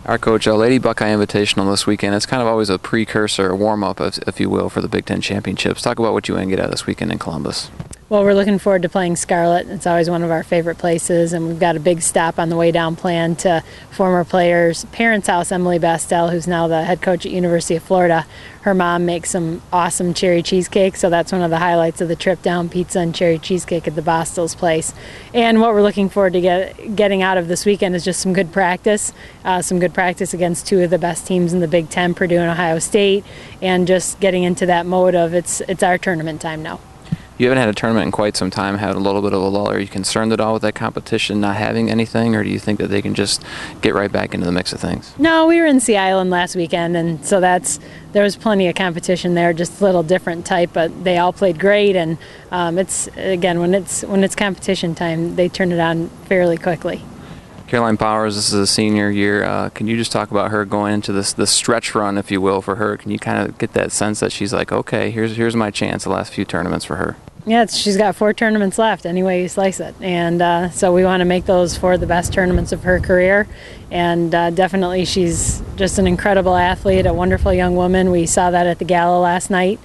All right, Coach, Lady Buckeye Invitational this weekend. It's kind of always a precursor, a warm-up, if you will, for the Big Ten Championships. Talk about what you want to get out of this weekend in Columbus. Well, we're looking forward to playing Scarlet. It's always one of our favorite places, and we've got a big stop on the way down planned to former players' parents' house, Emily Bastel, who's now the head coach at University of Florida. Her mom makes some awesome cherry cheesecake, so that's one of the highlights of the trip down, pizza and cherry cheesecake at the Bastel's place. And what we're looking forward to getting out of this weekend is just some good practice against two of the best teams in the Big Ten, Purdue and Ohio State, and just getting into that mode of it's our tournament time now. You haven't had a tournament in quite some time, had a little bit of a lull. Are you concerned at all with that competition not having anything, or do you think that they can just get right back into the mix of things? No, we were in Sea Island last weekend, and so there was plenty of competition there, just a little different type, but they all played great, and it's, again, when it's competition time, they turn it on fairly quickly. Caroline Powers, this is a senior year. Can you just talk about her going into this stretch run, if you will, for her? Can you kind of get that sense that she's like, okay, here's my chance, the last few tournaments for her? Yeah, she's got 4 tournaments left, any way you slice it. And so we want to make those 4 the best tournaments of her career. And definitely she's just an incredible athlete, a wonderful young woman. We saw that at the gala last night.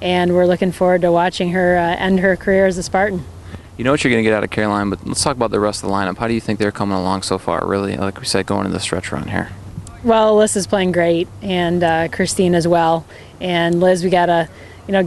And we're looking forward to watching her end her career as a Spartan. You know what you're going to get out of Caroline, but let's talk about the rest of the lineup. How do you think they're coming along so far, really, like we said, going into the stretch run here? Well, Alyssa's playing great, and Christine as well. And Liz, we got to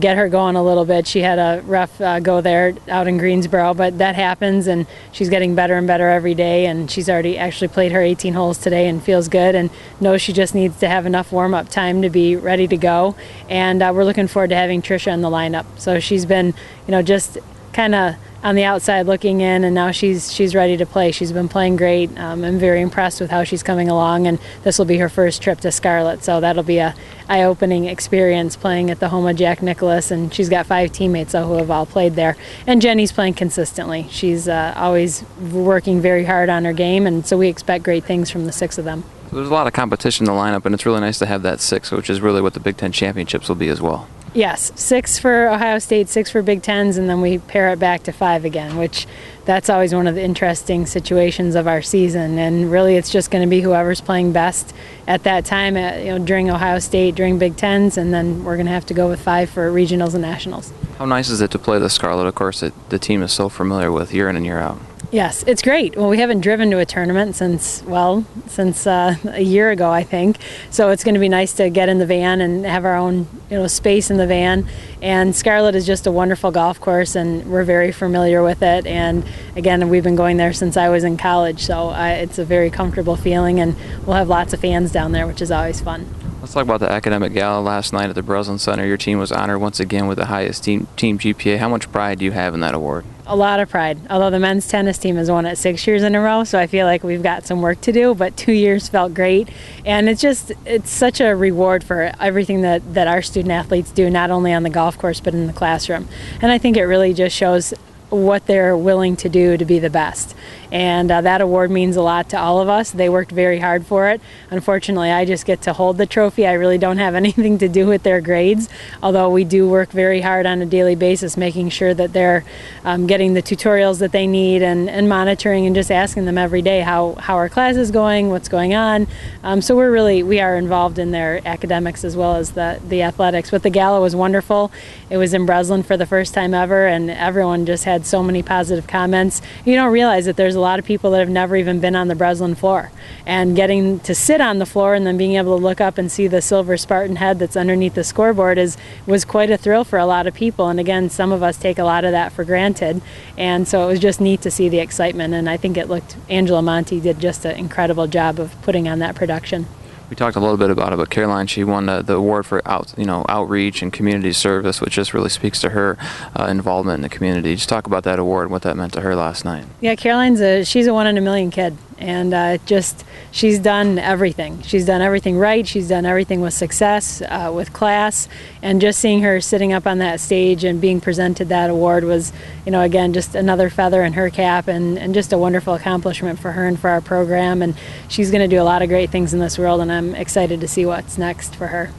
get her going a little bit. She had a rough go there out in Greensboro, but that happens, and she's getting better and better every day, and she's already actually played her 18 holes today and feels good and knows she just needs to have enough warm-up time to be ready to go. And we're looking forward to having Tricia in the lineup. So she's been, just kind of on the outside looking in, and now she's ready to play. She's been playing great. I'm very impressed with how she's coming along, and this will be her first trip to Scarlet, so that'll be a eye-opening experience playing at the home of Jack Nicklaus, and she's got 5 teammates who have all played there. And Jenny's playing consistently. She's always working very hard on her game, and so we expect great things from the 6 of them. So there's a lot of competition in the lineup, and it's really nice to have that 6, which is really what the Big Ten Championships will be as well. Yes, 6 for Ohio State, 6 for Big Tens, and then we pair it back to 5 again, which that's always one of the interesting situations of our season. And really it's just going to be whoever's playing best at that time, during Ohio State, during Big Tens, and then we're going to have to go with 5 for regionals and nationals. How nice is it to play the Scarlet, of course, that the team is so familiar with year in and year out? Yes, it's great. Well, we haven't driven to a tournament since a year ago, I think. So it's going to be nice to get in the van and have our own, space in the van. And Scarlet is just a wonderful golf course, and we're very familiar with it. And again, we've been going there since I was in college, so it's a very comfortable feeling, and we'll have lots of fans down there, which is always fun. Let's talk about the academic gala last night at the Breslin Center. Your team was honored once again with the highest team GPA. How much pride do you have in that award? A lot of pride, although the men's tennis team has won it 6 years in a row, so I feel like we've got some work to do, but 2 years felt great. And it's such a reward for everything that our student athletes do, not only on the golf course but in the classroom. And I think it really just shows what they're willing to do to be the best. And that award means a lot to all of us. They worked very hard for it. Unfortunately, I just get to hold the trophy. I really don't have anything to do with their grades, although we do work very hard on a daily basis, making sure that they're getting the tutorials that they need and monitoring and just asking them every day how our class is going, what's going on. So we are involved in their academics as well as the athletics. But the gala was wonderful. It was in Breslin for the first time ever, and everyone just had so many positive comments. You don't realize that there's a lot of people that have never even been on the Breslin floor, and getting to sit on the floor and then being able to look up and see the silver Spartan head that's underneath the scoreboard was quite a thrill for a lot of people. And again, some of us take a lot of that for granted, and so it was just neat to see the excitement. And I think Angela Monti did just an incredible job of putting on that production. We talked a little bit about it, but Caroline, she won the award for outreach and community service, which just really speaks to her involvement in the community. Just talk about that award and what that meant to her last night. Yeah, Caroline's she's a 1 in a million kid, and she's done everything. She's done everything right. She's done everything with success, with class, and just seeing her sitting up on that stage and being presented that award was, again, just another feather in her cap, and just a wonderful accomplishment for her and for our program. And she's going to do a lot of great things in this world, and I'm excited to see what's next for her.